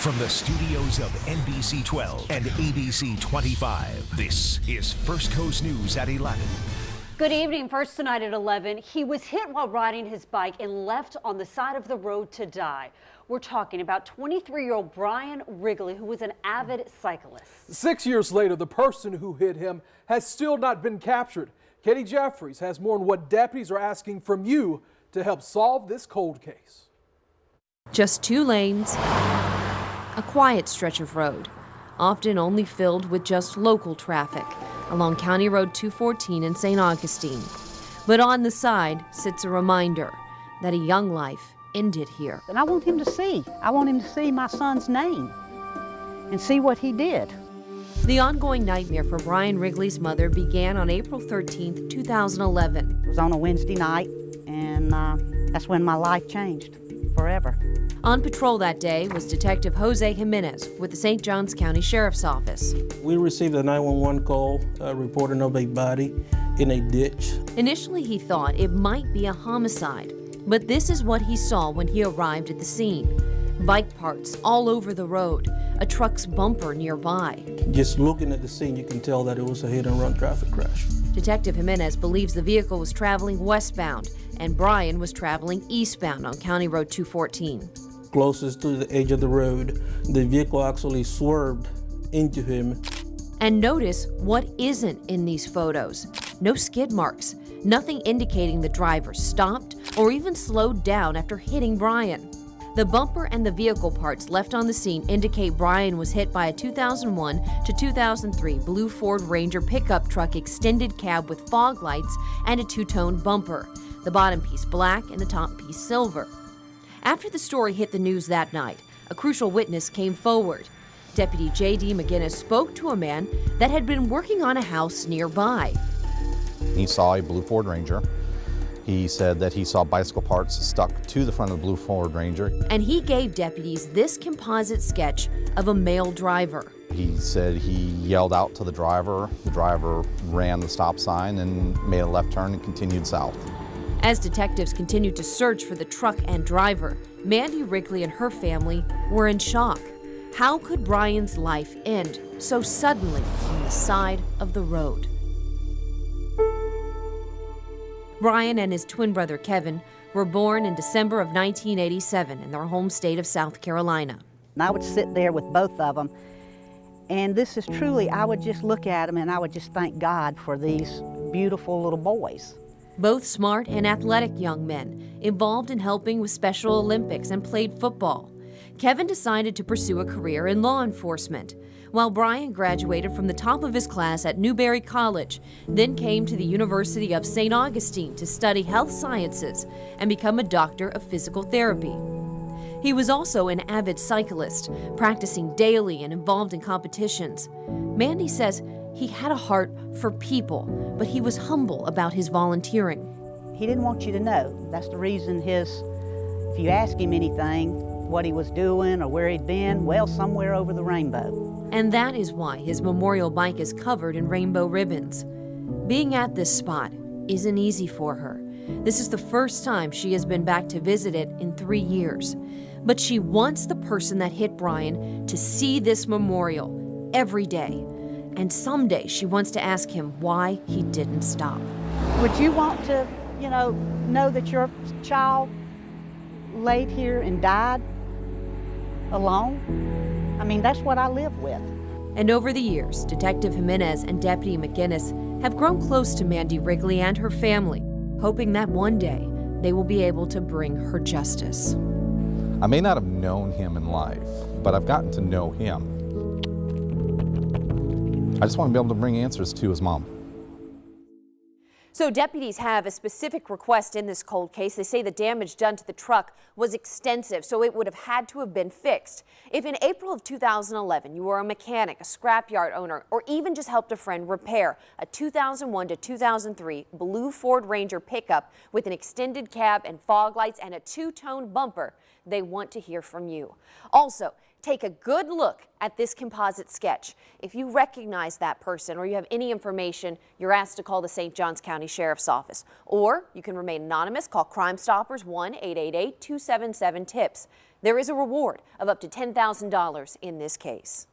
From the studios of NBC 12 and ABC 25, this is First Coast News at 11. Good evening. First tonight at 11, he was hit while riding his bike and left on the side of the road to die. We're talking about 23-year-old Bryan Wrigley, who was an avid cyclist. 6 years later, the person who hit him has still not been captured. Katie Jeffries has more on what deputies are asking from you to help solve this cold case. Just 2 lanes, a quiet stretch of road, often only filled with just local traffic, along County Road 214 in St. Augustine. But on the side sits a reminder that a young life ended here. And I want him to see. I want him to see my son's name and see what he did. The ongoing nightmare for Bryan Wrigley's mother began on April 13, 2011. It was on a Wednesday night, and that's when my life changed forever. On patrol that day was Detective Jose Jimenez with the St. Johns County Sheriff's Office. We received a 911 call reporting of a body in a ditch. Initially, he thought it might be a homicide, but this is what he saw when he arrived at the scene. Bike parts all over the road, a truck's bumper nearby. Just looking at the scene, you can tell that it was a hit-and-run traffic crash. Detective Jimenez believes the vehicle was traveling westbound and Bryan was traveling eastbound on County Road 214. Closest to the edge of the road, the vehicle actually swerved into him. And notice what isn't in these photos. No skid marks, nothing indicating the driver stopped or even slowed down after hitting Bryan. The bumper and the vehicle parts left on the scene indicate Bryan was hit by a 2001 to 2003 blue Ford Ranger pickup truck extended cab with fog lights and a 2-tone bumper, the bottom piece black and the top piece silver. After the story hit the news that night, a crucial witness came forward. Deputy J.D. McGinnis spoke to a man that had been working on a house nearby. He saw a blue Ford Ranger. He said that he saw bicycle parts stuck to the front of the blue Ford Ranger. And he gave deputies this composite sketch of a male driver. He said he yelled out to the driver. The driver ran the stop sign and made a left turn and continued south. As detectives continued to search for the truck and driver, Mandy Wrigley and her family were in shock. How could Bryan's life end so suddenly on the side of the road? Bryan and his twin brother Kevin were born in December of 1987 in their home state of South Carolina. And I would sit there with both of them, and this is truly, I would just look at them and I would just thank God for these beautiful little boys. Both smart and athletic young men, involved in helping with Special Olympics and played football. Kevin decided to pursue a career in law enforcement, while Bryan graduated from the top of his class at Newberry College, then came to the University of St. Augustine to study health sciences and become a doctor of physical therapy. He was also an avid cyclist, practicing daily and involved in competitions. Mandy says he had a heart for people, but he was humble about his volunteering. He didn't want you to know. That's the reason if you ask him anything, what he was doing or where he'd been, well, somewhere over the rainbow. And that is why his memorial bike is covered in rainbow ribbons. Being at this spot isn't easy for her. This is the first time she has been back to visit it in 3 years. But she wants the person that hit Bryan to see this memorial every day. And someday she wants to ask him why he didn't stop. Would you want to, know that your child laid here and died alone? I mean, that's what I live with. And over the years, Detective Jimenez and Deputy McGinnis have grown close to Mandy Wrigley and her family, hoping that one day they will be able to bring her justice. I may not have known him in life, but I've gotten to know him. I just want to be able to bring answers to his mom. So deputies have a specific request in this cold case. They say the damage done to the truck was extensive, so it would have had to have been fixed. If in April of 2011 you were a mechanic, a scrapyard owner, or even just helped a friend repair a 2001 to 2003 blue Ford Ranger pickup with an extended cab and fog lights and a 2-tone bumper, they want to hear from you. Also, Take a good look at this composite sketch. If you recognize that person or you have any information, you're asked to call the St. Johns County Sheriff's Office. Or you can remain anonymous. Call Crime Stoppers 1-888-277-TIPS. There is a reward of up to $10,000 in this case.